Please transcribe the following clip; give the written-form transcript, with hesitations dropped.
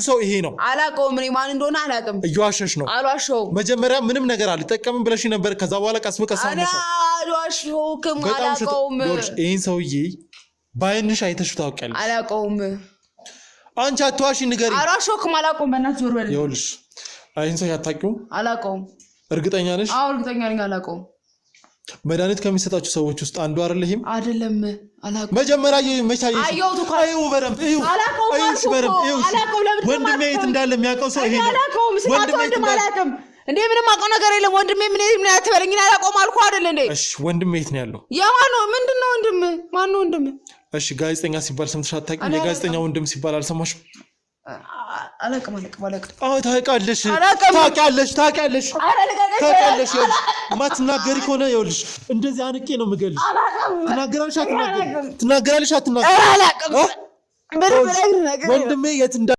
ሰው ይሄ ነው አላቀውም እኔ ማን እንደሆነ አላቀም እየዋሸሽ ነው አልዋሸው መጀመሪያ ምንም ነገር አልጠቀምም ብለሽ ነበር ከዛ በኋላ ቀስመቀስ አነሽ አልዋሸው አላቀውም ይሄን ሰውዬ ባይንሽ አይተሽ ታውቂያለሽ አላቀውም አንቺ አትዋሺ ንገሪ አልዋሸውም አላቀውም በእናትህ ዞር በል ይኸውልሽ አይን ሰው ያታውቂው አላቀውም እርግጠኛ ነሽ አዎ እርግጠኛ ነኝ አላቀውም መድኃኒት ከሚሰጣችሁ ሰዎች ውስጥ አንዱ አይደለም አይደለም አላቀውም መጀመሪያ መቻይ አይው በረም አይውሽ በረም ወንድሜ የት እንዳለ የሚያውቀው ሰው ይሄ ነው ወንድሜ አላቀም እንዴ ምንም አውቀው ነገር የለም ወንድሜ ምን አትበለኝ አላቀውም አልኩ አይደል እንዴ እሺ ወንድሜ የት ነው ያለው ያማን ነው ምንድነው ወንድም ማን ነው ወንድም እሺ ጋዜጠኛ ሲባል ሰምተሽ አታውቂም የጋዜጠኛ ወንድም ሲባል አልሰማሽም አላቀም ታውቂያለሽ ማትናገሪ ከሆነ ይኸውልሽ እንደዚህ አንቄ ነው የምገልሽ ትናገራለሽ አትናገሪ ወንድሜ የት